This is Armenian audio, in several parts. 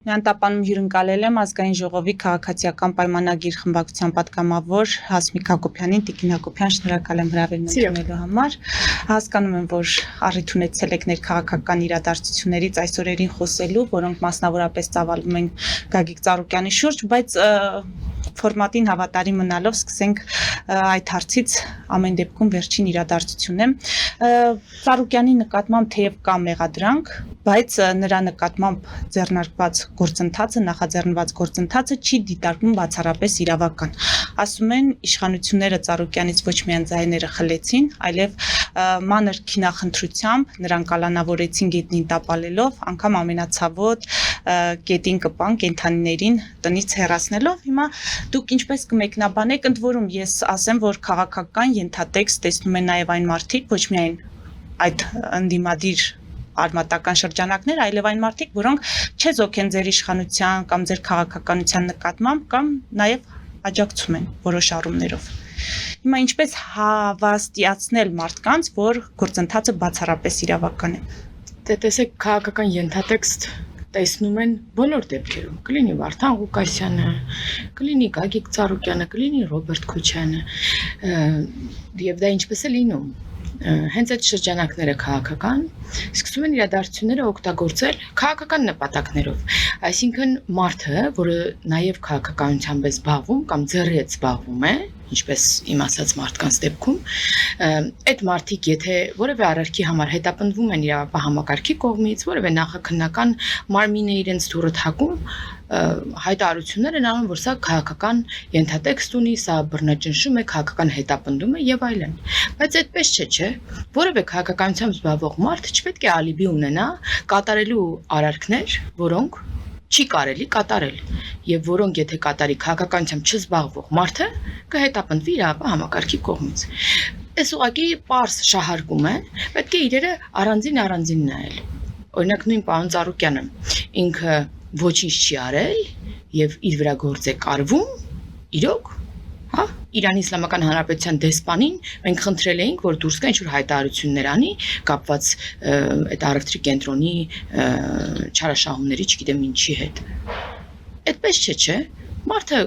Միանտապանում հյուրընկալել եմ ազգային ժողովի քաղաքացիական պայմանագիր խմբակցության պատգամավոր Հասմիկ Հակոբյանին, Տիկին Հակոբյան, շնորհակալ եմ հրավերն ընդունելու համար։ Հասկանում եմ, որ առիթ ունեցել եք ներքաղաքական իրադարձություններից այս օրերին խոսելու, որոնք մասնավորապես ծավալվում են Գագիկ Ծառուկյանի շուրջ, բայց ֆորմատին հավատարիմ մնալով սկսենք այդ հարցից ամեն դեպքում վերջին իրադարձությունն է։ Ծառուկյանի նկատմամբ թեև կա մեղադրանք, բայց նրա նկատմամբ ձեռնարկված գործընթացը, նախաձեռնված գործընթացը չի դիտարկվում բացառապես իրավական։ Ասում են, իշխանությունները Ծառուկյանից ոչ միայն ձայները խլեցին, այլև մանր քինախնդրությամբ նրան կալանավորեցին գետնին տապալելով, անգամ ամենացավոտ գետին կպան կենդանիներին տնից հեռացնելով։ Հիմա դուք ինչպես կմեկնաբանեք, ընդ որում ես ասեմ, որ քաղաքական ենթատեքստ տեսնում են նաև այն մարդիկ, ոչ միայն այդ ընդդիմադիր արմատական շրջանակներ, այլև այն մարդիկ, որոնք չեզոք են ձեր իշխանության կամ ձեր քաղաքականության նկատմամբ կամ նաև աջակցում են որոշ առումներով։ Հիմա ինչպես հավաստիացնել մարդկանց, որ գործընթացը բացառապես իրավական է։ Տեսեք, քաղաքական ենթատեքստ տեսնում են բոլոր դեպքերում։ Կլինի Վարդան Ղուկասյանը, կլինի Գագիկ Ծառուկյանը, կլինի Ռոբերտ Քոչյանը, եւ դա ինչպես է լինում։ Հենց այդ շրջանակները քաղաքական սկսում են իրադարձությունները օգտագործել քաղաքական նպատակներով, այսինքն մարդը, որը նաև քաղաքականությամբ է զբաղվում կամ ձեռիեց զբաղվում է, ինչպես իմ ասած մարդկանց դեպքում, այդ մարդիկ եթե որևէ արարքի համար հետապնդվում են իրավապահ համակարգի կողմից, որևէ նախաքննական մարմին է իրենց դուռը թակում, հայտարարություններ են անում, որ սա քաղաքական ենթատեքստ ունի, սա բռնաճնշում է, քաղաքական հետապնդում է եւ այլն։ Բայց այդպես չէ։ Որևէ քաղաքականությամբ զբաղվող մարդ չպետք է ալիբի ունենա կատարելու արարքներ, որոնք չի կարելի կատարել եւ որոնք եթե կատարի քաղաքականությամբ չզբաղվող մարդը կհետապնդվի իրավապահ համակարգի կողմից։ Այս ուղղակի պարզ շահարկում է, պետք է իրերը առանձին նայել։ Օրինակ նույն պարոն Ծառուկյանը ինքը ոչինչ չի արել եւ իր վրա գործ է կարվում, իրոք, հա, Իրանի Իսլամական Հանրապետության դեսպանին մենք խնդրել էինք, որ դուրս գա ինչ-որ հայտարարություններ անի կապված այդ առևտրի կենտրոնի չարաշահումների, չգիտեմ ինչի հետ։ Այդպես չէ։ Մարդը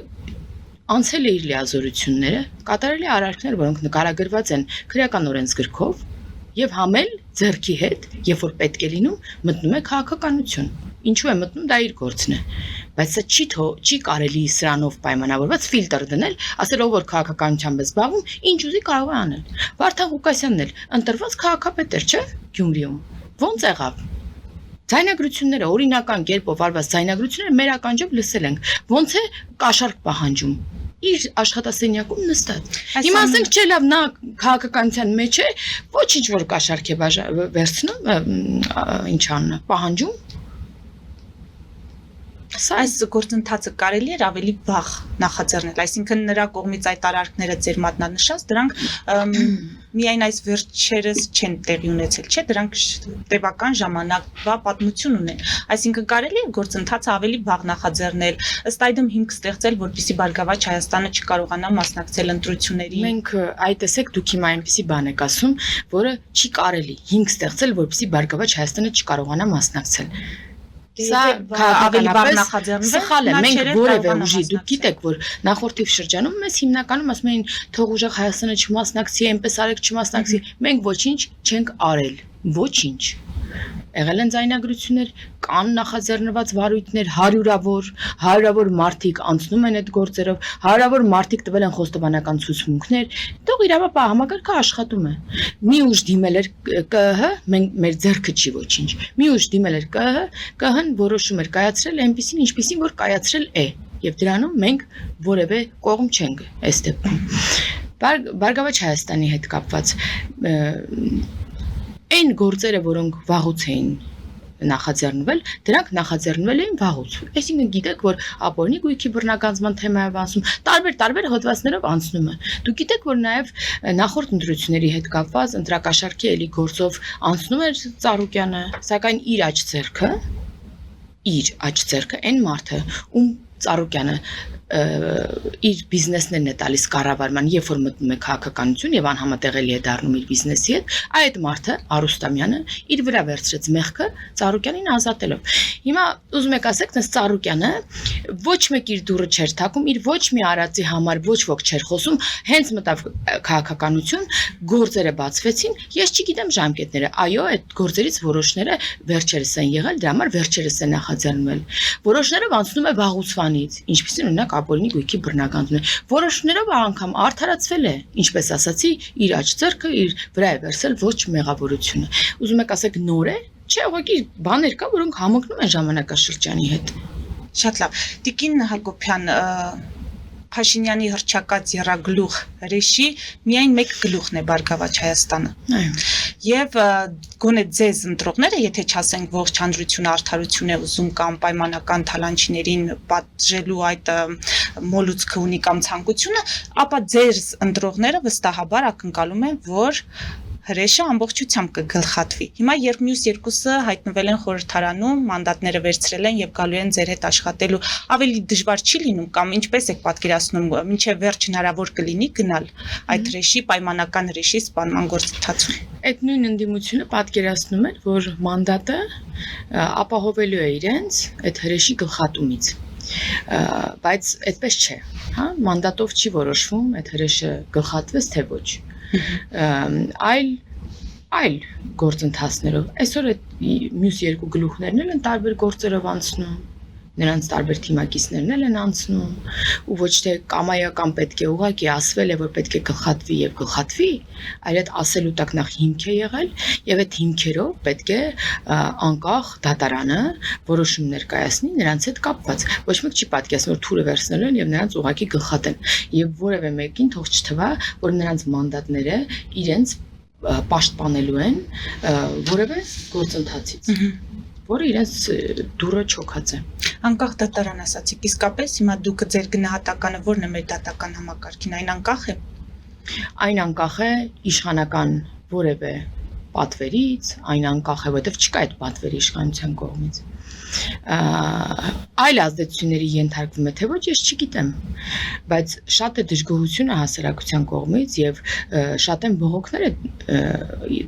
անցել է իր լիազորությունները, կատարել է արարքներ, որոնք նկարագրված են քրեական օրենսգրքով եւ համել ձեռքի հետ, երբ որ պետք է լինում, մտնում է քաղաքականություն։ Ինչու է մտնում, դա իր գործն է, բայց սա չի կարելի սրանով պայմանավորված ֆիլտր դնել, ասելով որ քաղաքականությամբ է զբաղվում, ինչ ուզի կարող է անել։ Վարդան Ղուկասյանն էլ ընտրված քաղաքապետ էր, չէ՞, Գյումրիում։ Ոնց եղավ։ Ձայնագրությունները օրինական կերպով արված ձայնագրությունները մեր ականջով լսել ենք։ Ոնց է կաշառք պահանջում։ Իր աշխատասենյակում նստած։ Հիմա ասենք չէ լավ, նա քաղաքականության մեջ է, ոչինչ որ կաշառք է վերցնում, ինչ անունը, պահանջում։ Այս գործընթացը կարելի էր ավելի վաղ նախաձեռնել, այսինքն նրա կողմից այդ արարքները ձեր մատնանշած, դրանք միայն այս վերջերս չեն տեղի ունեցել, չէ, դրանք տևական ժամանակվա պատմություն ունեն, այսինքն կարելի է գործընթացը ավելի վաղ նախաձեռնել, ըստ այդմ հիմք ստեղծել, որպեսզի Բարգավաճ Հայաստանը չկարողանա մասնակցել ընտրություններին։ Մենք այդ տեսեք դուք հիմա այնպեսի բան եք ասում, որը չի կարելի հիմք ստեղծել, որպեսզի Բարգավաճ Հայաստանը չկարողանա մասնակցել։ Սա ավելի վաղ նախաձեռնվել, սխալ է, մենք որևէ ուժի, դուք գիտեք, որ նախորդիվ շրջանում մեզ հիմնականում ասում էին թող ուժեղ Հայաստանը չմասնակցի, այնպես արեք չմասնակցի, մենք ոչինչ չենք արել, ոչինչ։ Եղել են ձայնագրություններ, կան նախաձեռնված վարույթներ, հարյուրավոր մարդիկ անցնում են այդ գործերով, հարյուրավոր մարդիկ տվել են խոստովանական ցուցմունքներ, թող իրավապահ համակարգը աշխատում է։ Մի ուժ դիմել էր ԿՀ, մեր ձեռքը չի ոչինչ։ Մի ուժ դիմել էր ԿՀ, ԿՀ-ն որոշում էր կայացրել այնպիսին, ինչպիսին որ կայացրել է, եւ դրանում մենք որևէ կողմ չենք այս դեպքում։ Բարգավաճ Հայաստանի հետ կապված այն գործերը, որոնք վաղուց էին նախաձեռնվել, դրանք նախաձեռնվել էին վաղուց։ Այսինքն գիտեք, որ ապօրինի գույքի բռնագանձման թեմայով անցնում, տարբեր հոդվածներով անցնում են։ Դուք գիտեք, որ նաև նախորդ ընտրությունների հետ կապված ընտրակաշառքի էլի գործով անցնում էր Ծառուկյանը, սակայն իր աջ ձեռքը այն մարդը, ում Ծառուկյանը իր բիզնեսներն է տալիս կառավարման, երբ որ մտնում է քաղաքականություն եւ անհամատեղելի է դառնում իր բիզնեսի հետ, այդ մարդը Արուստամյանը իր վրա վերցրեց մեղքը Ծառուկյանին ազատելով։ Հիմա ուզում եք ասեք, dass Ծառուկյանը ոչ մեկ իր դուռը չէր թակում, իր ոչ մի արածի համար ոչ ոք չէր խոսում, հենց մտավ քաղաքականություն, գործերը բացվեցին, ես չգիտեմ ժամկետները, այո, այդ գործերից որոշները վերջերս են եղել, դրա համար վերջերս է նախաձեռնվել։ Որոշներով անցնում է վաղուցվանից, ինչպեսին օրինակ ապօրինի գույքի բռնագանձն է։ Որոշներով անգամ արդարացվել է, ինչպես ասացի, իր աջ ձեռքը իր վրա է վերցել ոչ մեղավորությունը։ Ուզում եք ասեք նոր է, չէ, ուղղակի բաներ կա, որոնք համընկնում են ժամանակաշրջանի հետ։ Շատ լավ։ Տիկին Հակոբյան, Փաշինյանի հռչակած եռագլուխ հրեշի միայն մեկ գլուխն է Բարգավաճ Հայաստանը։ Այո։ Եվ գոնե ձեզ ընտրողները, եթե չասենք ողջ հանրությունը արդարություն է ուզում կամ պայմանական թալանչիներին պատժելու այդ մոլուցքը ունի կամ ցանկությունը, ապա ձեր ընտրողները վստահաբար ակնկալում են, որ հրեշը ամբողջությամբ կգլխատվի։ Հիմա երբ մյուս երկուսը հայտնվել են խորհրդարանում, մանդատները վերցրել են եւ գալու են ձեր հետ աշխատելու, ավելի դժվար չի լինում կամ ինչպես եք պատկերացնում, մինչեւ վերջ հնարավոր կլինի գնալ այդ հրեշի պայմանական հրեշի սպանման գործընթացում։ Այդ նույն ընդդիմությունը պատկերացնում էր, որ մանդատը ապահովելու է իրենց այդ հրեշի գլխատումից։ Բայց այդպես չէ, հա, մանդատով չի որոշվում այդ հրեշը գլխատվեց թե ոչ։ Այլ գործընթացներով այսօր այդ մյուս երկու գլուխներն են տարբեր գործերով անցնում, նրանց տարբեր թիմակիցներն են անցնում ու ոչ թե կամայական պետք է ուղղակի ասվել է, որ պետք է գլխատվի եւ գլխատվի, այլ այդ ասելու տակ նախ հիմք է եղել եւ այդ հիմքերով պետք է անկախ դատարանը որոշումներ կայացնի նրանց հետ կապված։ Ոչ մեկ չի պատկերացնում, որ թուրը վերցնելու են եւ նրանց ուղղակի գլխատեն եւ որևէ մեկին թող չթվա, որ նրանց մանդատները իրենց պաշտպանելու են որևէ գործընթացից, որը իրենց դուռը չոքած է։ Անկախ դատարան ասացիք, իսկապես հիմա դուք ձեր գնահատականը ո՞րն է մեր դատական համակարգին, այն անկախ է։ Այն անկախ է իշխանական որևէ պատվերից, այն անկախ է, որովհետև չկա այդ պատվերի իշխանության կողմից։ Այլ ազդեցությունների ենթարկվում է, թե ոչ, ես չգիտեմ, բայց շատ է դժգոհությունը հասարակության կողմից եւ շատ են բողոքները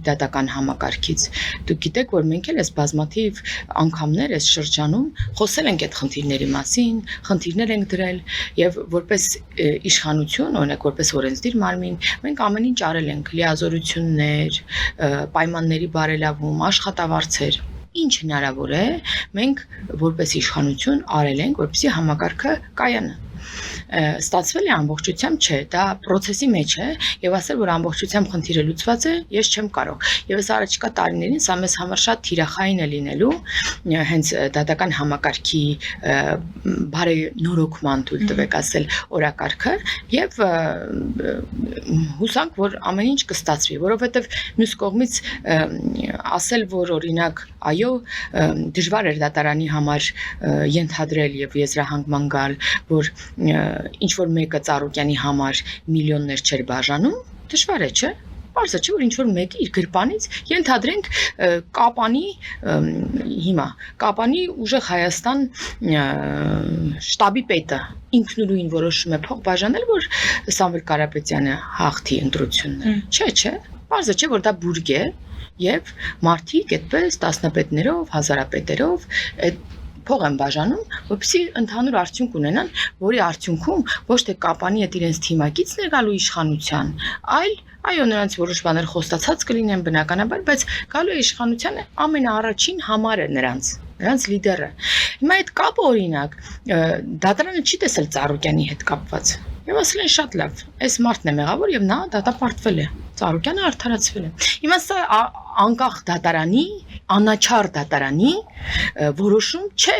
դատական համակարգից։ Դուք գիտեք, որ մենք էլ այս բազմաթիվ անգամներ այս շրջանում խոսել ենք այդ խնդիրների մասին, խնդիրներ ենք դրել եւ որպես իշխանություն, օրինակ որպես օրենսդիր մարմին, մենք ամեն ինչ արել ենք՝ լիազորություններ, պայմանների բարելավում, աշխատավարձեր։ Ինչ հնարավոր է, մենք որպես իշխանություն արել ենք, որպեսզի համակարգը կայանը։ Ստացվել է ամբողջությամբ չէ, դա process-ի մեջ է եւ ասել, որ ամբողջությամբ խնդիրը լուծված է, ես չեմ կարող։ Եվ այս առաջիկա տարիներին սա մեզ համար շատ թիրախային է լինելու, հենց դատական համակարգի բարենորոգման թույլ տվեք ասել օրակարգը եւ հուսանք, որ ամեն ինչ կստացվի, որովհետեւ մյուս կողմից ասել, որ օրինակ այո, դժվար էր դատարանի համար ենթադրել եւ եզրահանգման գալ, որ ինչ որ մեկը Ծառուկյանի համար միլիոններ չէր բաժանում, դժվար է, չէ՞։ Պարզ է, չէ, որ ինչ որ մեկը իր գրպանից ենթադրենք Կապանի հիմա Կապանի ուժեղ Հայաստան շտաբի պետը ինքնուրույն որոշում է փող բաժանել, որ Սամվել Կարապետյանը հաղթի ընտրությունները։ Չէ, պարզ է, չէ, որ դա բուրգ է եւ մարդիկ այդպես տասնապետներով, հազարապետերով այդ փող են բաժանում, որպեսզի ընդհանուր արդյունք ունենան, որի արդյունքում ոչ թե Կապանի հետ իրենց թիմակիցն է գալու իշխանության, այլ այո, նրանց որոշ բաներ խոստացած կլինեն բնականաբար, բայց գալու է իշխանության ամենաառաջին համարը նրանց լիդերը։ Հիմա այդ կապը օրինակ դատարանը չի տեսել Ծառուկյանի հետ կապված։ Եվ ասել են շատ լավ, այս մարդն է մեղավոր եւ նա դատապարտվել է։ Ծառուկյանը արդարացվել է։ Հիմա սա անկախ դատարանի, անաչառ դատարանի որոշում չէ,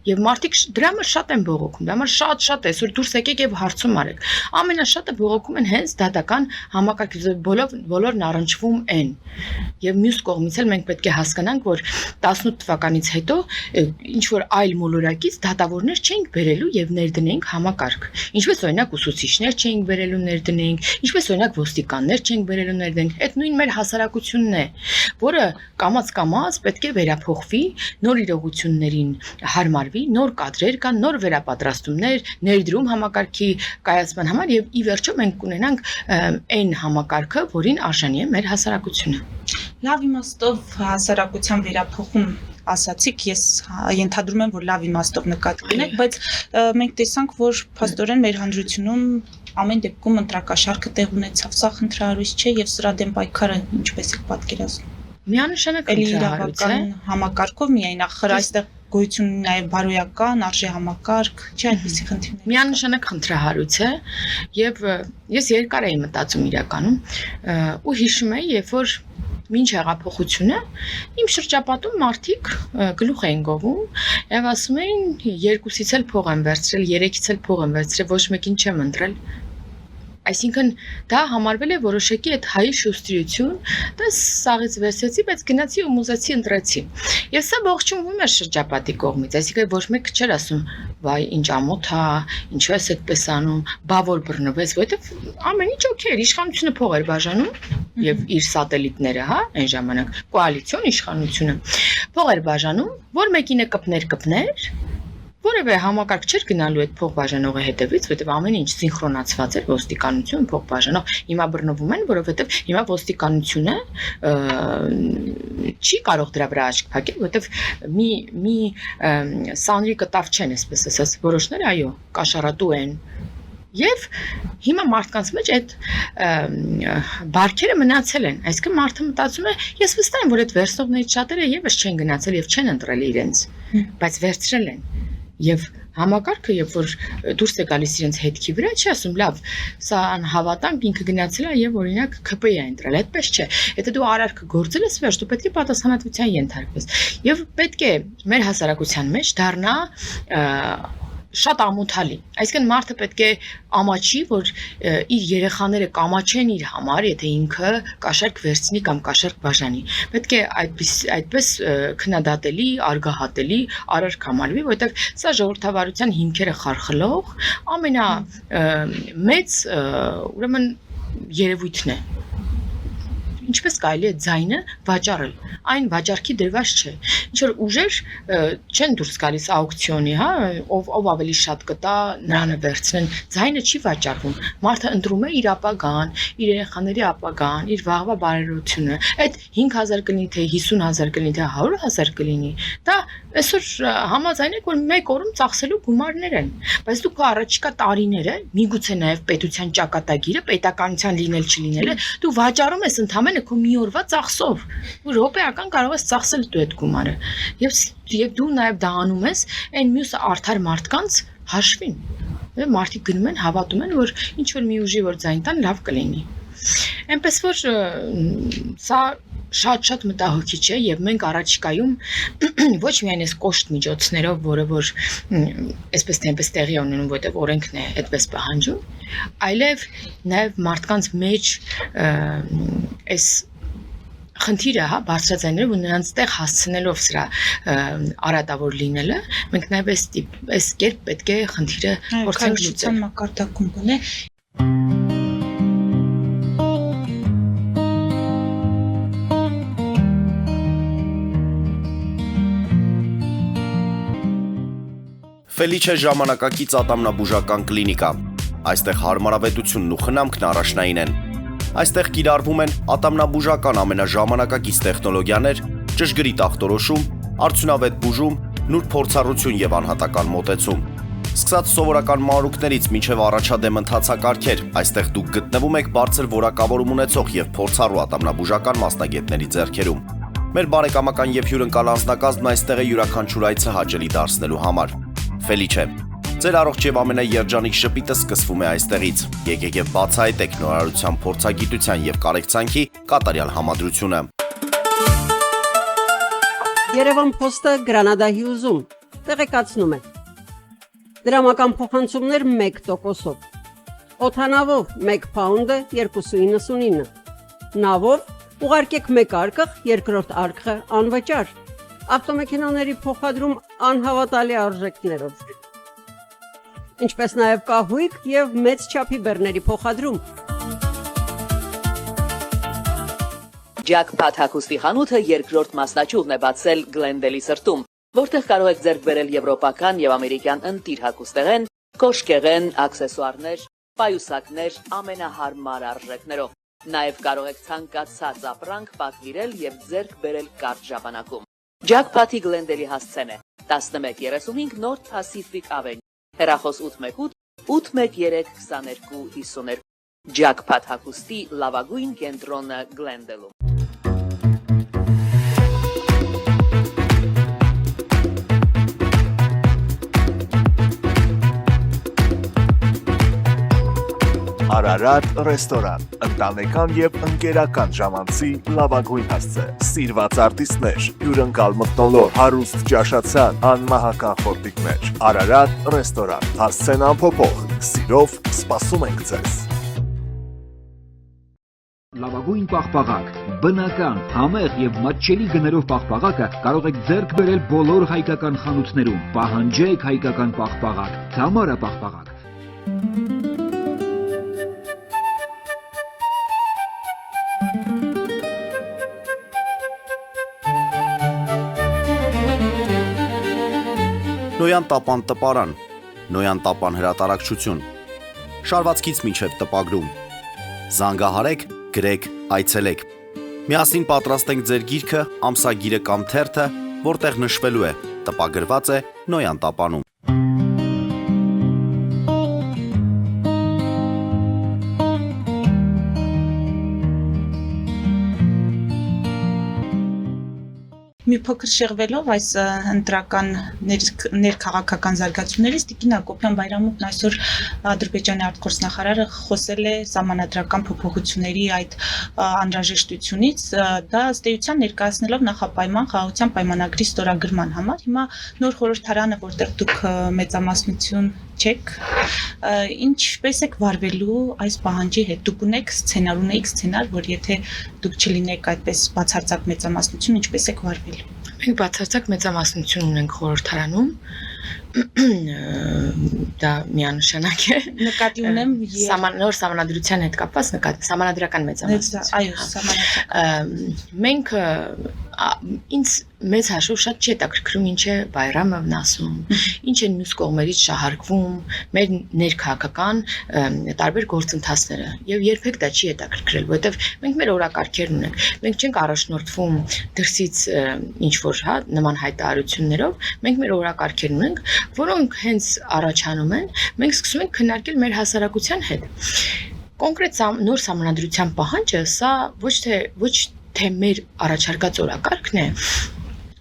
Եվ մարդիկ դրա համար շատ են բողոքում, դրա համար շատ այսօր դուրս եկեք եւ հարցում արեք։ Ամենաշատը բողոքում են հենց դատական համակարգի բոլորն առնչվում են։ Եվ մյուս կողմից էլ մենք պետք է հասկանանք, որ 18 թվականից հետո ինչ որ այլ մոլորակից դատավորներ չենք բերելու եւ ներդնենք համակարգ։ Ինչպես օրինակ ուսուցիչներ չենք բերելու ներդնենք, ինչպես օրինակ ոստիկաններ չենք բերելու ներդնենք։ Այդ նույն մեր հասարակությունն է, որը կամաց պետք է վերափոխվի, նոր իրողություններին հարմարվի, նոր կադրեր կան, նոր վերապատրաստումներ, ներդրում համակարգի կայացման համար եւ ի վերջո մենք կունենանք այն համակարգը, որին արժանի է մեր հասարակությունը։ Լավ իմաստով հասարակության վերափոխում ասացիք, ես ենթադրում եմ, որ լավ իմաստով նկատի ունեք, բայց մենք տեսանք, որ փաստորեն մեր հանրությունում ամեն դեպքում ընտրակաշառքը տեղ ունեցավ, սա խնդրահարույց չէ եւ սրա դեմ պայքարը ինչպես եք պատկերացնում։ Միանշանակ իրավական համակարգով միայն ախր այստեղ գոյություն ունի նաեւ բարոյական, արժե համակարգ, չէ՞ այդպիսի խնդիրներ։ Միանշանակ խնդրահարույց է եւ ես երկար էի մտածում իրականում ու հիշում եմ, երբ որ մինչ հեղափոխությունը իմ շրջապատում մարդիկ գլուխ էին գովում եւ ասում էին 2-ից էլ փող եմ վերցրել, 3-ից էլ փող եմ վերցրել, ոչ մեկին չեմ ընտրել։ Այսինքն դա համարվել է որոշակի այդ հայի շուստրություն, դա սաղից վերցեցի, բայց գնացի ու մուզեցի ընտրեցի։ Եվ սա ողջունվում էր շրջապատի կողմից, այսինքն ոչ մեկը չէր ասում, վայ, ինչ ամոթ է, ինչու ես այդպես անում, բա որ բռնվեց, որովհետև ամեն ինչ օքեյ էր, իշխանությունը փող էր բաժանում եւ իր սատելիտները, հա, այն ժամանակ կոալիցիոն իշխանությունը փող էր բաժանում, որ մեկինը կպներ որևէ համակարգ չէր գնալու այդ փող բաժանողի հետևից, որովհետև ամեն ինչ սինխրոնացված էր, ոստիկանություն, փող բաժանող, հիմա բռնվում են, որովհետև հիմա ոստիկանությունը չի կարող դրա վրա աչք փակել, որովհետև մի սանրի կտավ չեն, այսպես ասած, որոշները այո, կաշառատու են։ Եվ հիմա մարդկանց մեջ այդ բարքերը մնացել են, այսինքն մարդը մտածում է, ես վստահ եմ, որ այդ վերցնողներից շատերը եւս չեն գնացել եւ չեն ընտրել իրենց, բայց վերցրել են։ Եվ համակարգը, երբ որ դուրս է գալիս իրենց հետքի վրա, չի ասում, լավ, սա անհավատանք ինքը գնացել է եւ օրինակ ԿՊ-ի է ընտրել, այդպես չէ։ Եթե դու արարքը գործել ես վերջ, դու պետք է պատասխանատվության ենթարկվես։ Եվ պետք է մեր հասարակության մեջ դառնա շատ ամոթալի։ Այսինքն մարդը պետք է ամաչի, որ իր երեխաները կամաչեն իր համար, եթե ինքը կաշառք վերցնի կամ կաշառք բաժանի։ Պետք է այդպես քննադատելի, արգահատելի արարք համարվի, որովհետև սա ժողովրդավարության հիմքերը խարխլող ամենամեծ ուրեմն երևույթն է։ Ինչպես կարելի է ձայնը վաճառել, այն վաճառքի դրված չէ։ Ինչ որ ուժեր չեն դուրս գալիս աուկցիոնի, հա, ով ավելի շատ կտա, նրան վերցնեն, ձայնը չի վաճառվում։ Մարդը ընտրում է իր ապագան, իր երեխաների ապագան, իր վաղվա բարերարությունը։ Այդ 5000 կլինի, թե 50000 կլինի, թե 100,000 կլինի։ Դա այսօր համաձայն եք, որ մեկ օրում ծախսելու գումարներ են, բայց դու քո առաջիկա տարիները, միգուցե նաև պետության ճակատագիրը, պետականության լինել չլինելը, դու վաճառում ես ընդհանրապես քո մի օրվա ծախսով, ու րոպեական կարող ես ծախսել դու այդ գումարը։ Եվ դու նաև դա անում ես այն մյուս արդար մարդկանց հաշվին։ Եվ մարդիկ գնում են, հավատում են, որ ինչ որ մի ուժի որ ձայն տան լավ կլինի։ Այնպես որ սա շատ մտահոգիչ է եւ մենք առաջիկայում ոչ միայն այս կոշտ միջոցներով, որը որ այսպես թե այնպես տեղի ունենում, որտեղ օրենքն է այդպես պահանջում, այլև նաեւ մարդկանց մեջ այս խնդիրը, հա, բարձրաձայնել ու նրանց տեղ հասցնելով սրա արատավոր լինելը, մենք նաեւ այս կերպ պետք է խնդիրը փորձենք լուծել մակարդակում գոնե։ Ֆելիչե ժամանակակից ատամնաբուժական կլինիկա։ Այստեղ հարմարավետությունն ու խնամքն առաջնային են։ Այստեղ կիրառվում են ատամնաբուժական ամենաժամանակակից տեխնոլոգիաներ, ճշգրիտ ախտորոշում, արդյունավետ բուժում, նուրբ փորձառություն եւ անհատական մոտեցում։ Սկսած սովորական մանրուքներից մինչև առաջադեմ ընթացակարգեր, այստեղ դուք գտնվում եք բարձր որակավորում ունեցող եւ փորձառու ատամնաբուժական մասնագետների ձեռքերում։ Մեր բարեկամական եւ հյուրընկալ անձնակազմն այստեղ է յուրաքանչյուր այցը հաճելի դարձնելու համար։ Ֆելիչե, ձեր առողջ եւ ամենաերջանիկ շպիտը սկսվում է այստեղից։ Եկեք եւ բացահայտեք նորարարության, փորձագիտության եւ կարեկցանքի կատարյալ համադրությունը։ Երևան Փոստը Գրանադա հյուզում Տեղեկացնում եմ։ Դրամական փոխանցումներ 1%-ով։ Օդանավով 1 փաունդը 2.99։ Նավով ուղարկեք 1 արկղ, երկրորդ արկղը անվճար։ Ավտոմեքենաների փոխադրում անհավատալի արժեքներով։ Ինչպես նաև կահույք եւ մեծ չափի բեռների փոխադրում։ Jackpot հագուստի խանութը երկրորդ մասնաճյուղն է բացել Գլենդելի սրտում, որտեղ կարող եք ձեռք բերել եվրոպական եւ ամերիկյան ընտիր հագուստեղեն, կոշկեղեն, աքսեսուարներ, պայուսակներ ամենահարմար արժեքներով։ Նաև կարող եք ցանկացած ապրանք պատվիրել եւ ձեռք բերել կարճ ժամանակում։ Jackpot-ի Գլենդելի հասցեն է 1135 North Pacific Avenue, հեռախոս 818 813 2252։ Jackpot հագուստի լավագույն կենտրոնը Գլենդելում։ Արարատ ռեստորան, ընտանեկան եւ ընկերական ժամանցի լավագույն հասցե, սիրված արտիստներ, հյուրընկալ մթնոլորտ, հարուստ ճաշացան, անմահական խորտիկներ։ Արարատ ռեստորան, հասցեն անփոփոխ, սիրով սպասում ենք ձեզ։ Լավագույն պաղպաղակ, բնական, համեղ եւ մատչելի գներով պաղպաղակը կարող եք ձեռք բերել բոլոր հայկական խանութներում։ Պահանջեք հայկական պաղպաղակ, Թամարա պաղպաղակ։ Նոյան տապան տպարան, Նոյան տապան հրատարակչություն, շարվածքից մինչև տպագրում, զանգահարեք, գրեք, այցելեք, միասին պատրաստենք ձեր գիրքը, ամսագիրը կամ թերթը, որտեղ նշվելու է, տպագրված է Նոյան տապանում։ Մի փոքր շեղվելով այս ընտրական ներքաղաքական զարգացումներից Տիկին Հակոբյան Բայրամովն այսօր Ադրբեջանի արտգործնախարարը խոսել է սահմանադրական փոփոխությունների այդ անհրաժեշտությունից, դա ըստ էության ներկայացնելով նախապայման խաղաղության պայմանագրի ստորագրման համար։ Հիմա նոր խորհրդարանը, որտեղ դուք մեծամասնություն չեք, ինչպես եք վարվելու այս պահանջի հետ։ Դուք ունեիք սցենար, որ եթե դուք չլինեք այդպես բացարձակ մեծամասնություն, ինչպես եք վարվելու։ Մենք բացարձակ մեծամասնություն ունենք խորհրդարանում, դա միանշանակ է։ Նկատի ունեմ նոր սահմանադրության հետ կապված սահմանադրական մեծամասնություն։ Այո, սահմանադրական։ Մենք ինձ մեծ հաշվով շատ չի հետաքրքրում ինչ է Բայրամովն ասում, ինչ են մյուս կողմերից շահարկվում, մեր ներքաղաքական տարբեր գործընթացները, եւ երբեք դա չի հետաքրքրել, որովհետեւ մենք մեր օրակարգերն ունենք, մենք չենք առաջնորդվում դրսից ինչ որ նման հայտարարություններով, մենք մեր օրակարգերն ունենք, որոնք հենց առաջանում են, մենք սկսում ենք քննարկել մեր հասարակության հետ։ Կոնկրետ նոր սահմանադրության պահանջը սա ոչ թե մեր առաջարկած օրակարգն է,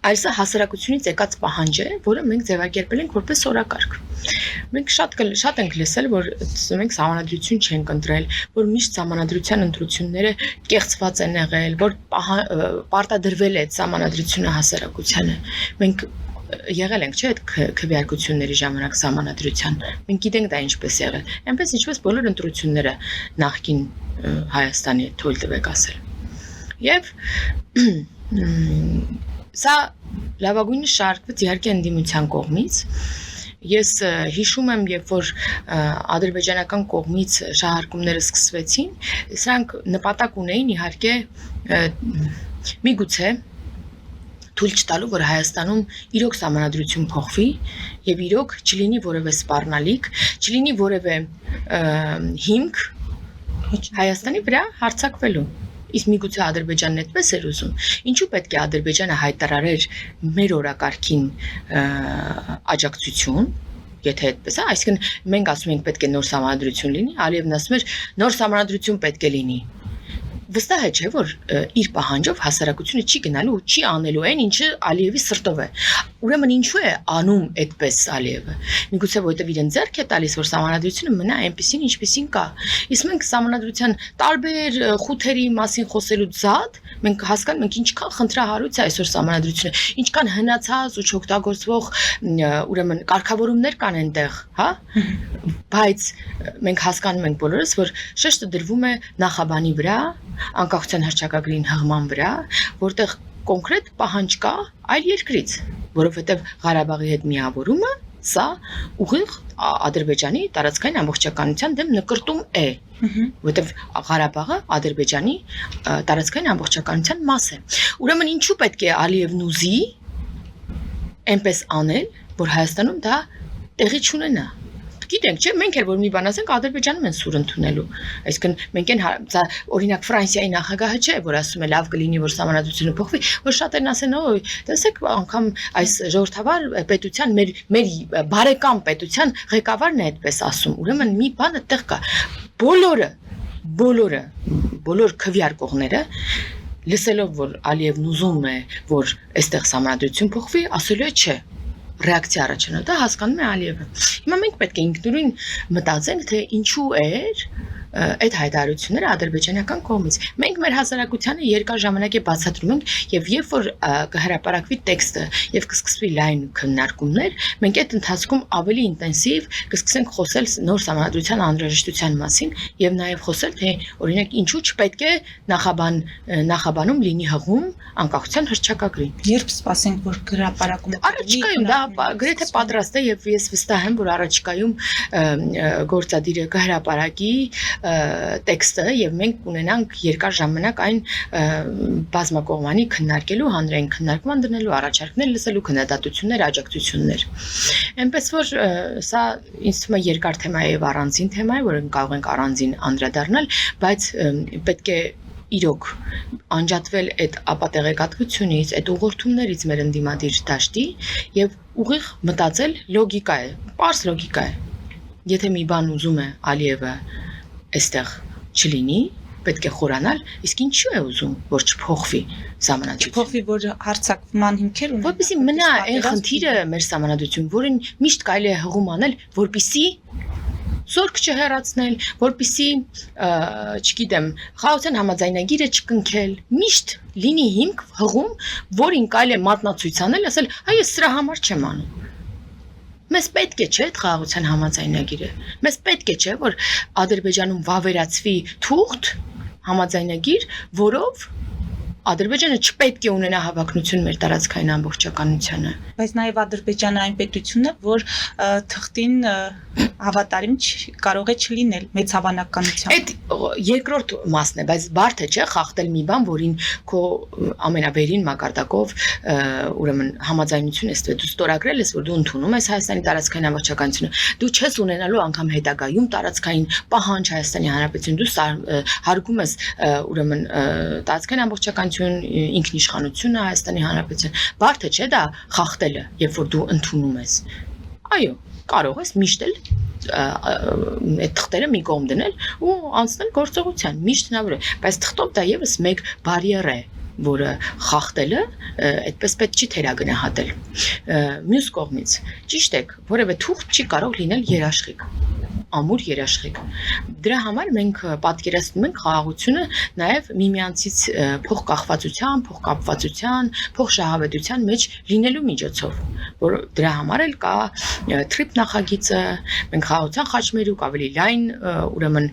այլ սա հասարակությունից եկած պահանջ է, որը մենք ձևակերպել ենք որպես օրակարգ։ Մենք շատ ենք լսել, որ մենք սահմանադրություն չենք ընտրել, որ միշտ սահմանադրության ընտրությունները կեղծված են եղել, որ պարտադրվել է այդ սահմանադրությունը հասարակությանը։ Մենք եղել ենք, չէ՞, այդ քվեարկությունների ժամանակ սահմանադրության։ Մենք գիտենք դա ինչպես եղել։ Այնպես ինչպես բոլոր ընտրությունները նախկին Հայաստանի թույլ տվեք ասել։ Եվ սա լավագույնս շարքվեց իհարկե ընդդիմության կողմից։ Ես հիշում եմ, երբ որ ադրբեջանական կողմից շահարկումները սկսվեցին, սրանք նպատակ ունեին իհարկե միգուցե թույլ չտալու, որ Հայաստանում իրոք սահմանադրություն փոխվի եւ իրոք չլինի որևէ սպառնալիք, չլինի որևէ հիմք Հայաստանի վրա հարձակվելու։ Իսկ միգուցե Ադրբեջանն այդպես էր ուզում։ Ինչու պետք է Ադրբեջանը հայտարարեր մեր օրակարգին աջակցություն, եթե այդպես է, այսինքն մենք ասում ենք պետք է նոր սահմանադրություն լինի, Ալիևն ասում էր նոր սահմանադրություն պետք է լինի։ Վստահ է, չէ, որ իր պահանջով հասարակությունը չի գնալու ու չի անելու այն, ինչը Ալիևի սրտով է։ Ուրեմն ինչու է անում այդպես Ալիևը։ Միգուցե որովհետև իրեն ձեռք է տալիս, որ սահմանադրությունը մնա այնպեսին, ինչպեսին կա։ Իսկ մենք սահմանադրության տարբեր խութերի մասին խոսելու զատ, մենք հասկանում ենք ինչքան խնդրահարույց է այսօր սահմանադրությունը, ինչքան հնացած ու չօգտագործվող ուրեմն կարգավորումներ կան այնտեղ, հա։ Բայց մենք հասկանում ենք բոլորս, որ շեշտը դրվում է նախաբանի վրա, անկախության հռչակագրին հղման վրա, որտեղ կոնկրետ պահանջ կա այլ երկրից, որովհետև Ղարաբաղի հետ միավորումը սա ուղիղ Ադրբեջանի տարածքային ամբողջականության դեմ նկրտում է, որովհետև Ղարաբաղը Ադրբեջանի տարածքային ամբողջականության մաս է։ Ուրեմն ինչու պետք է Ալիևն ուզի այնպես անել, որ Հայաստանում դա տեղի չունենա։ Գիտենք, չէ՞, մենք էլ որ մի բան ասենք Ադրբեջանում են սուր ընդունելու։ Այսինքն մենք են օրինակ Ֆրանսիայի նախագահը չէ, որ ասում է լավ կլինի, որ սահմանադրությունը փոխվի, որ շատերն ասեն, օй, տեսեք, անգամ այս ժողովրդավար պետության մեր բարեկամ պետության ղեկավարն է այդպես ասում։ Ուրեմն մի բան այդտեղ կա։ Բոլոր քվեարկողները լսելով, որ Ալիևն ուզում է, որ այստեղ սահմանադրություն փոխվի, ասելու է չէ։ Ռեակցիա առաջանա, դա հասկանում է Ալիևը։ Հիմա մենք պետք է ինքնուրույն մտածենք, թե ինչու էր այդ հայտարարությունները ադրբեջանական կողմից։ Մենք մեր հասարակությանը երկար ժամանակ է բացատրում ենք եւ երբ որ կհրապարակվի տեքստը եւ կսկսվի լայն քննարկումներ, մենք այդ ընթացքում ավելի ինտենսիվ կսկսենք խոսել նոր սահմանադրության անհրաժեշտության մասին եւ նաեւ խոսել թե օրինակ ինչու չպետք է նախաբանում լինի հղում անկախության հռչակագրին։ Երբ սպասենք, որ հրապարակումը Առաջիկայում դա գրեթե պատրաստ է եւ ես վստահ եմ, որ առաջիկայում գործադիրը կհրապարակի տեքստը եւ մենք կունենանք երկար ժամանակ այն բազմակողմանի քննարկելու, հանրային քննարկման դնելու, առաջարկներ լսելու, քննադատություններ, աջակցություններ։ Այնպես որ սա ինձ թվում է երկար թեմա է եւ առանձին թեմա է, որին կարող ենք առանձին անդրադառնալ, բայց պետք է իրոք անջատվել այդ ապատեղեկատվությունից, այդ ուղղորդումներից մեր ընդդիմադիր դաշտի եւ ուղիղ մտածել լոգիկա է, պարզ լոգիկա է։ Եթե մի բան ուզում է Ալիևը այստեղ չլինի, պետք է խորանալ, իսկ ինչու է ուզում, որ չփոխվի սահմանադրությունը։ Փոխվի, որ հարցակման հիմքեր ունենա։ Որպեսզի մնա այն խնդիրը մեր սահմանադրություն, որին միշտ կարելի է հղում անել, որպեսզի զորք չհեռացնել, որպեսզի, չգիտեմ, խաղաղության համաձայնագիրը չկնքել, միշտ լինի հիմք հղում, որին կարելի է մատնացույց անել, ասել, այ ես սրա համար չեմ անում։ Մեզ պետք է չէ այդ խաղաղության համաձայնագիրը։ Մեզ պետք է չէ, որ Ադրբեջանում վավերացվի թուղթ համաձայնագիր, որով Ադրբեջանը չպետք է ունենա հավակնություն մեր տարածքային ամբողջականությանը։ Բայց նաև Ադրբեջանը այն պետությունն է, որ թղթին հավատարիմ կարող է չլինել մեծ հավանականությամբ։ Այդ երկրորդ մասն է, բայց բարդ է չէ խախտել մի բան, որին քո ամենավերին մակարդակով ուրեմն համաձայնություն ես դու ստորագրել ես, որ դու ընդունում ես Հայաստանի տարածքային ամբողջականությունը։ Դու չես ունենալու անգամ հետագայում տարածքային պահանջ Հայաստանի Հանրապետություն, դու հարգում ես ուրեմն տարածքային ամբողջականություն, ինքնիշխանությունը Հայաստանի Հանրապետության։ Բարդ է չէ դա խախտելը, երբ որ դու ընդունում ես։ Այո, կարող ես միշտ էլ այդ թղթերը մի կողմ դնել ու անցնել գործողության, միշտ հնարավոր է, բայց թղթով դա եւս մեկ բարիեր է, որը խախտելը այդպես պետք չի թերագնահատել։ Մյուս կողմից, ճիշտ է, որևէ թուղթ չի կարող լինել երաշխիք, ամուր երաշխիք։ Դրա համար մենք պատկերացնում ենք խաղաղությունը նաև միմյանցից փոխկախվածության, փոխկապվածության, փոխշահավետության մեջ լինելու միջոցով, որ դրա համար էլ կա TRIP նախագիծը, մենք խաղաղության խաչմերուկ ավելի լայն ուրեմն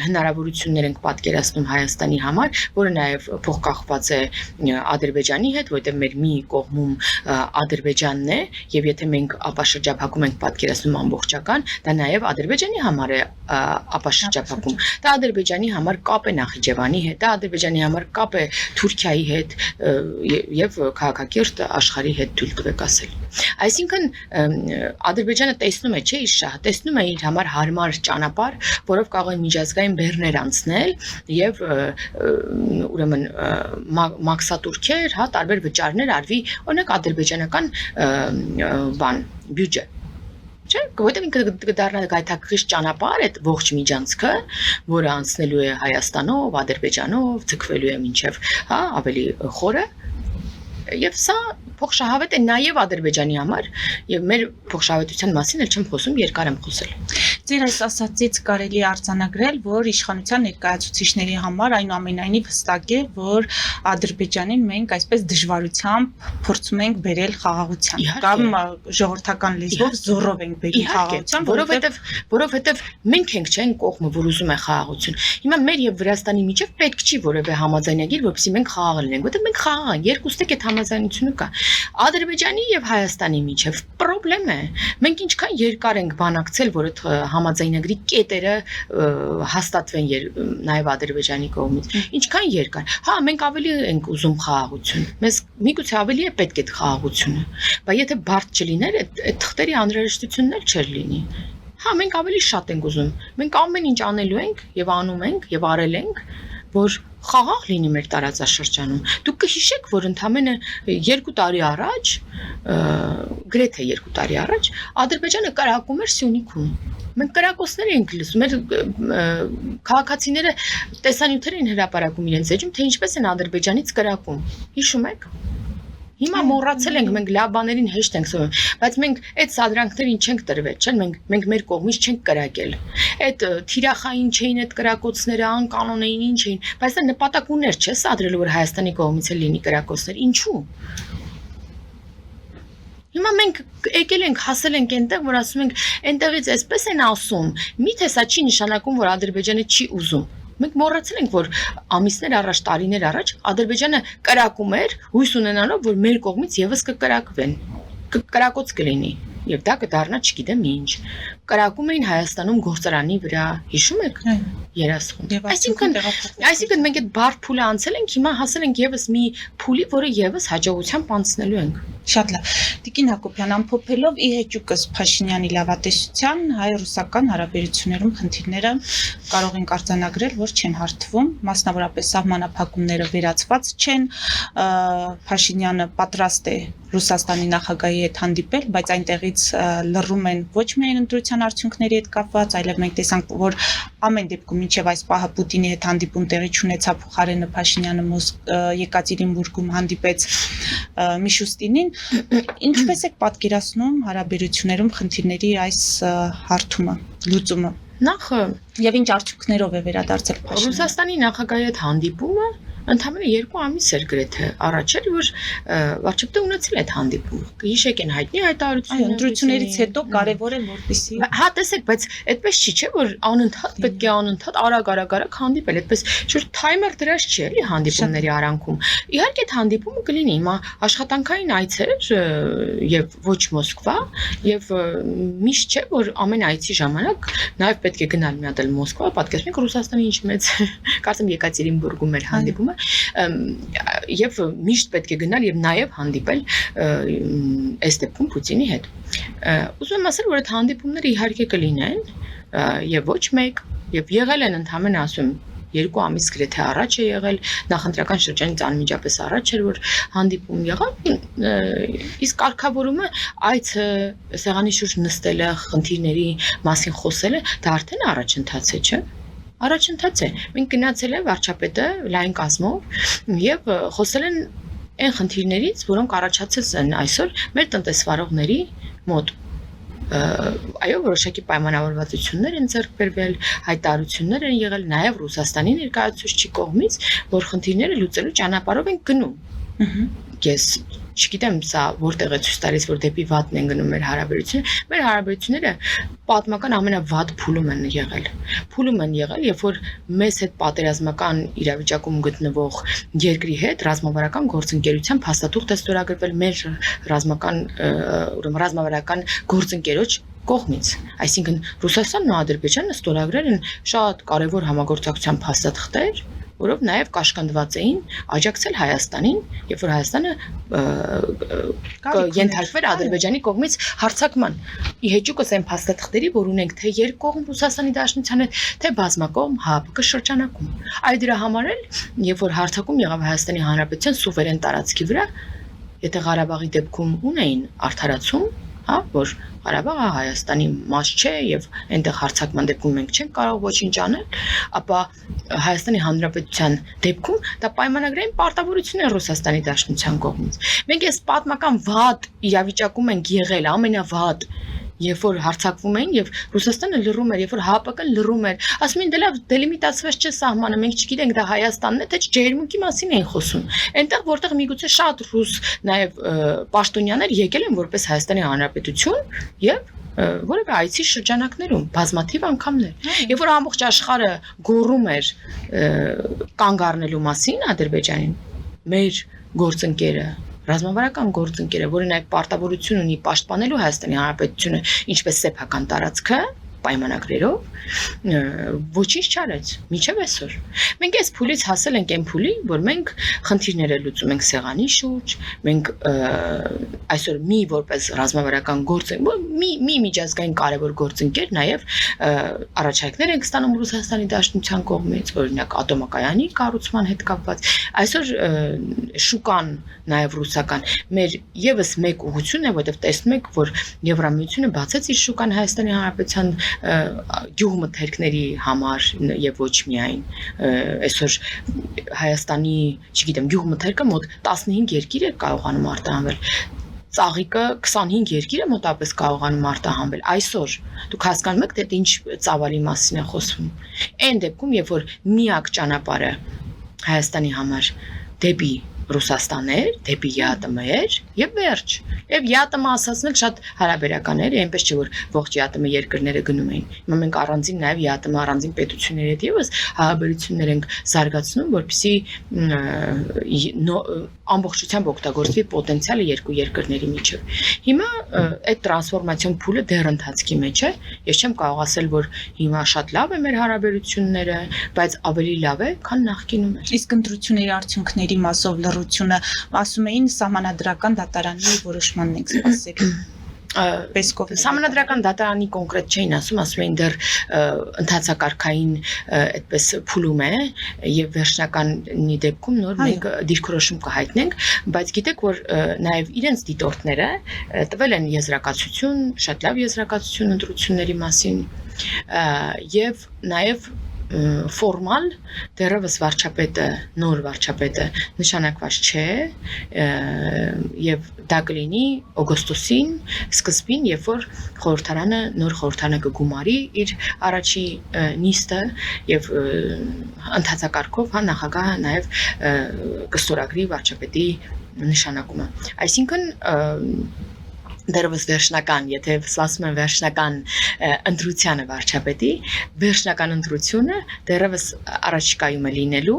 հնարավորություններ ենք պատկերացնում Հայաստանի համար, որը նաև փոխկախված է Ադրբեջանի հետ, որտեղ մեր մի կողմում Ադրբեջանն է, եւ եթե մենք ապաշրջափակում ենք պատկերացնում ամբողջական, դա նաև Ադրբեջանի համար է ապաշրջափակում։ Դա Ադրբեջանի համար կապ է Նախիջևանի հետ, դա Ադրբեջանի համար կապ է Թուրքիայի հետ եւ քաղաքակիրթ աշխարհի հետ թույլ տվեք ասել։ Այսինքն Ադրբեջանը տեսնում է, չէ, իր շահը, տեսնում է իր համար հարմար ճանապարհ, որով կարող է միջազգային բեռներ անցնել եւ ուրեմն մաքսատուրքեր, հա, տարբեր վճարներ արվի, օրինակ ադրբեջանական բան, բյուջե։ Չէ, որտեղ ինքը կդառնա գայթակղիչ ճանապարհ այդ ողջ միջանցքը, որը անցնելու է Հայաստանով, Ադրբեջանով, ցկվելու է մինչև, հա, ավելի խորը։ Եվ սա փոխշահավետ է նաև Ադրբեջանի համար եւ մեր փոխշահավետության մասին էլ չեմ խոսում, երկար եմ խոսել։ Ձեր այս ասացից կարելի է արձանագրել, որ իշխանության ներկայացուցիչների համար այնուամենայնիվ հստակ է, որ Ադրբեջանին մենք այսպես դժվարությամբ փորձում ենք բերել խաղաղության, կամ ժողովրդական լեզվով զորով ենք բերի խաղաղության, որովհետեւ մենք ենք չեն կողմը, որ ուզում է խաղաղություն։ Հիմա մեր եւ Վրաստանի միջև պետք չի որևէ համաձայնագիր, որպեսզի մենք խաղաղ լինենք, որովհետեւ մենք խաղաղ ենք, երկուստեք այդ համաձայնությունը կա։ Ադրբեջանի եւ Հայաստանի միջև պրոբլեմ է։ Մենք ինչքան երկար ենք բանակցել, որ այդ համաձայնագրի կետերը հաստատվեն նաև Ադրբեջանի կողմից։ Ինչքան երկար։ Հա, մենք ավելի ենք ուզում խաղաղություն։ Մեզ միգուցե ավելի է պետք այդ խաղաղությունը։ Բայց եթե բարդ չլիներ, այդ թղթերի անհրաժեշտությունն էլ չէր լինի։ Հա, մենք ավելի շատ ենք ուզում։ Մենք ամեն ինչ անելու ենք եւ անում ենք եւ արել ենք, որ խաղաղ լինի մեր տարածաշրջանում։ Դուք կհիշեք, որ ընդամենը 2 տարի առաջ, գրեթե 2 տարի առաջ, Ադրբեջանը կրակում էր Սյունիքում։ Մենք կրակոցներ ենք լսում, մեր քաղաքացիները տեսանյութեր են հրապարակում իրենց էջում, թե ինչպես են Ադրբեջանից կրակում։ Հիշում եք։ Հիմա մոռացել ենք, մենք լավ բաներին հեշտ ենք սովորում, բայց մենք այդ սադրանքներին չենք տրվել, չէ՞, մենք մեր կողմից չենք կրակել։ Այդ թիրախային չէին այդ կրակոցները, անկանոն էին, ինչ էին, բայց դա նպատակ ուներ, չէ՞, սադրել, որ Հայաստանի կողմից էլ լինի կրակոցներ։ Ինչու՞։ Հիմա մենք եկել ենք, հասել ենք այնտեղ, որ ասում ենք, այնտեղից այսպես են ասում, միթե սա չի նշանակում, որ Ադրբեջանը չի ուզում։ Մենք մոռացել ենք, որ ամիսներ առաջ, տարիներ առաջ Ադրբեջանը կրակում էր, հույս ունենալով, որ մեր կողմից եւս կկրակվեն, կրակոց կլինի, եւ դա կդառնա, չգիտեմ ինչ։ Կրակում էին Հայաստանում գործարանի վրա, հիշում եք։ Երասխուն։ Այսինքն մենք այդ բարդ փուլը անցել ենք, հիմա հասել ենք եւս մի փուլի, որը եւս հաջողությամբ անցնելու ենք։ Շատ լավ։ Տիկին Հակոբյան, ամփոփելով ի հեճուկս Փաշինյանի լավատեսության հայ-ռուսական հարաբերություններում խնդիրները կարող ենք արձանագրել, որ չեն հարթվում, մասնավորապես սահմանափակումները վերացված չեն, Փաշինյանը պատրաստ է Ռուսաստանի նախագահի հետ հանդիպել, բայց այնտեղից լռում են ոչ միայն ընտրության արդյունքների հետ կապված, այլև մենք տեսանք, որ ամեն դեպքում մինչև այս պահը Պուտինի հետ հանդիպում տեղի չունեցավ, փոխարենը Փաշինյանը Եկատերինբուրգում հանդիպեց Միշուստինին։ Ինչպես եք պատկերացնում հարաբերություններում խնդիրների այս հարթումը, լուծումը։ Նախ եւ ինչ արդյունքներով է վերադարձել Փաշինյանը։ Ռուսաստանի նախագահի հետ հանդիպումը ընդամենը 2 ամիս էր գրեթե առաջ էր, որ վարչապետը ունեցել այդ հանդիպումը։ Կհիշեք են հայտնի հայտարարությունները։ Այո, ընտրություններից հետո կարևոր է որպեսզի։ Հա, տեսեք, բայց այդպես չի, չէ, որ անընդհատ պետք է անընդհատ արագ հանդիպել, այդպես շուտ թայմեր դրած չի էլի հանդիպումների արանքում։ Իհարկե այդ հանդիպումը կլինի, հիմա աշխատանքային այցեր եւ ոչ Մոսկվա, եւ միշտ չէ, որ ամեն այցի ժամանակ նաեւ պետք է գնալ մի հատ էլ Մոսկվա, պատկերացնեք Ռուսաստանի ինչ մեծ, կարծեմ Եկատերինբուրգում էր հանդիպումը եւ միշտ պետք է գնալ եւ նաեւ հանդիպել այս դեպքում Պուտինի հետ։ Ուզում եմ ասել, որ այդ հանդիպումները իհարկե կլինեն եւ ոչ մեկ եւ եղել են ընդհանրապես ասում 2 ամիս գրեթե առաջ է եղել, նախընտրական շրջանից անմիջապես առաջ էր, որ հանդիպում եղավ, իսկ կարգավորումը այցը սեղանի շուրջ նստելը, խնդիրների մասին խոսելը, դա արդեն առաջընթաց է, չէ՞։ Առաջընթաց է։ Մենք գնացել են վարչապետը լայն կազմով եւ խոսել են այն խնդիրներից, որոնք առաջացած են այսօր մեր տնտեսվարողների մոտ։ Այո, որոշակի պայմանավորվածություններ են ձեռք բերվել, հայտարարություններ են եղել նաեւ Ռուսաստանի ներկայացուցչի կողմից, որ խնդիրները լուծելու ճանապարհով են գնում։ Ես չգիտեմ սա որտեղ է ցույց տալիս, որ դեպի վատն են գնում մեր հարաբերությունները։ Մեր հարաբերությունները պատմական ամենավատ փուլում են եղել։ Փուլում են եղել, երբ որ մեզ հետ պատերազմական իրավիճակում գտնվող երկրի հետ ռազմավարական գործընկերության փաստաթուղթ է ստորագրվել մեր ռազմավարական գործընկերոջ կողմից։ Այսինքն Ռուսաստանն ու Ադրբեջանը ստորագրել են շատ կարևոր համագործակցության փաստաթղթեր, որով նաև կաշկանդված էին աջակցել Հայաստանին, երբ որ Հայաստանը ենթարկվեր Ադրբեջանի կողմից հարձակման։ Ի հեճուկս այն փաստաթղթերի, որ ունենք թե երկկողմ Ռուսաստանի Դաշնության հետ, թե բազմակողմ ՀԱՊԿ շրջանակում։ Այ դրա համար էլ, երբ որ հարձակում եղավ Հայաստանի Հանրապետության սուվերեն տարածքի վրա, եթե Ղարաբաղի դեպքում ունեին արդարացում, հա, որ Ղարաբաղը Հայաստանի մաս չէ եւ այնտեղ հարձակման դեպքում մենք չենք կարող ոչինչ անել, ապա Հայաստանի Հանրապետության դեպքում դա պայմանագրային պարտավորություն է Ռուսաստանի Դաշնության կողմից։ Մենք այս պատմական վատ իրավիճակում ենք եղել, ամենավատ, երբ որ հարձակվում էին եւ Ռուսաստանը լռում էր, երբ որ ՀԱՊԿ-ն լռում էր, ասում են դե լավ դելիմիտացված չէ սահմանը, մենք չգիտենք դա Հայաստանն է, թե ջերմուկի մասին էին խոսում։ Այնտեղ որտեղ միգուցե շատ ռուս նաեւ պաշտոնյաներ եկել են որպես Հայաստանի Հանրապետություն եւ որևէ այցի շրջանակներում բազմաթիվ անգամներ։ Երբ որ ամբողջ աշխարհը գոռում էր կանգ առնելու մասին Ադրբեջանին, մեր գործընկերը ռազմավարական գործընկերը, որը նաև պարտավորություն ունի պաշտպանելու Հայաստանի Հանրապետությունը, ինչպես սեփական տարածքը, պայմանագրերով, ոչինչ չարեց, մինչև այսօր։ Մենք այս փուլից հասել ենք այն փուլի, որ մենք խնդիրները լուծում ենք սեղանի շուրջ, մենք այսօր մի որպես ռազմավարական գործընկեր, մի միջազգային կարևոր գործընկեր, նաև առաջարկներ ենք ստանում Ռուսաստանի Դաշնության կողմից, օրինակ ատոմակայանի կառուցման հետ կապված։ Այսօր շուկան նաև ռուսական մեր եւս մեկ ուղղություն է, որտեղ տեսնում եք, որ Եվրամիությունը բացեց իր շուկան Հայաստանի Հանրապետության գյուղմթերքների համար եւ ոչ միայն այսօր Հայաստանի, չգիտեմ, գյուղմթերքը մոտ 15 երկիր է կարողանում արտահանվել։ Ծաղիկը 25 երկիր է մոտապես կարողանում արտահանվել։ Այսօր դուք հասկանում եք, թե ինչ ծավալի մասին է խոսվում։ Այն դեպքում, երբ որ միակ ճանապարհը Հայաստանի համար դեպի Ռուսաստան էր, դեպի ԵԱՏՄ էր եւ վերջ։ Եվ ԵԱՏՄ ասացնել շատ հարաբերական էր, այնպես չէ որ ողջ ԵԱՏՄ երկրները գնում էին։ Հիմա մենք առանձին նաեւ ԵԱՏՄ առանձին պետությունների հետ եւս հարաբերություններ ենք զարգացնում, որպեսզի ամբողջությամբ օգտագործվի պոտենցիալը երկու երկրների միջև։ Հիմա այդ տրանսֆորմացիոն փուլը դեռ ընթացքի մեջ է։ Ես չեմ կարող ասել, որ հիմա շատ լավ է մեր հարաբերությունները, բայց ավելի լավ է, քան նախկինում էր։ Իսկ ընտրությունների արդյունքների մասով լռությունը, ասում էին սահմանադրական դատարանի որոշմանն ենք սպասել։ Սահմանադրական դատարանի կոնկրետ չէին ասում էին դեռ ընթացակարգային այդպես փուլում է եւ վերջնականի դեպքում նոր մենք դիրքորոշում կհայտնենք, բայց գիտեք որ նաեւ իրենց դիտորդները տվել են եզրակացություն, շատ լավ եզրակացություն ընտրությունների մասին եւ նաեւ ֆորմալ դեռևս վարչապետը, նոր վարչապետը նշանակված չէ եւ դա կլինի օգոստոսին սկզբին, երբ որ խորհրդարանը նոր խորհրդարանը կգումարի իր առաջի նիստը եւ ընթացակարգով հա նախագահը նաեւ կստորագրի վարչապետի նշանակումը։ Այսինքն դեռևս վերջնական, եթե ասում են վերջնական ընտրությանը վարչապետի, վերջնական ընտրությունը դեռևս առաջիկայում է լինելու,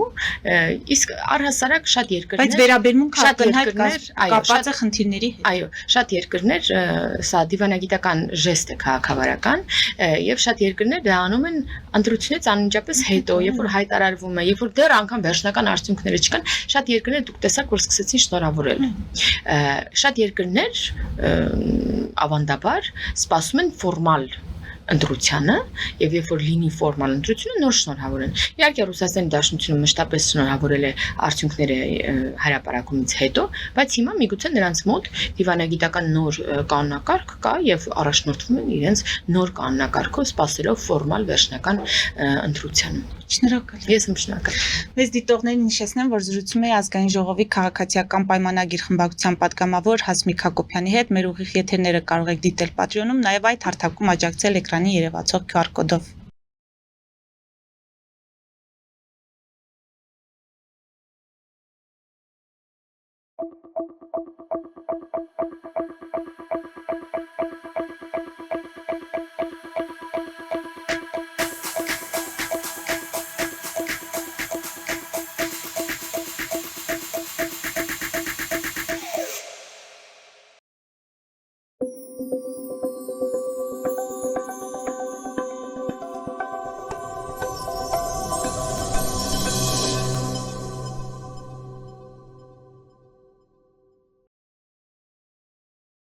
իսկ առհասարակ շատ երկրներ, բայց վերաբերմունքը ակնհայտ կապված է խնդիրների հետ։ Այո, շատ երկրներ, սա դիվանագիտական ժեստ է քաղաքավարական, եւ շատ երկրներ դա անում են ընտրությունից անմիջապես հետո, երբ որ հայտարարվում է, երբ որ դեռ անգամ վերջնական արդյունքները չկան, շատ երկրներ դուք տեսաք, որ սկսեցին շնորհավորել։ Շատ երկրներ ավանդաբար սպասում են ֆորմալ ընտրությանը եւ երբ որ լինի ֆորմալ ընտրությունը նոր շնորհավորեն։ Իհարկե Ռուսաստանի Դաշնությունը մշտապես շնորհավորել է արդյունքները հրապարակումից հետո, բայց հիմա միգուցե նրանց մոտ դիվանագիտական նոր կանոնակարգ կա եւ առաջնորդվում են իրենց նոր կանոնակարգով սպասելով ֆորմալ վերջնական ընտրությանը։ Շնորհակալ։ Ես եմ շնորհակալ։ Մեզ դիտողներին հիշեցնեմ, որ զրուցում էի ազգային ժողովի քաղաքացիական պայմանագիր խմբակցության պատգամավոր Հասմիկ Հակոբյանի հետ։ Մեր ուղիղ եթերները կարող եք դիտել Patreon-ում, նաև այդ հարթակում աջակցել էկրանի երևացող QR կոդով։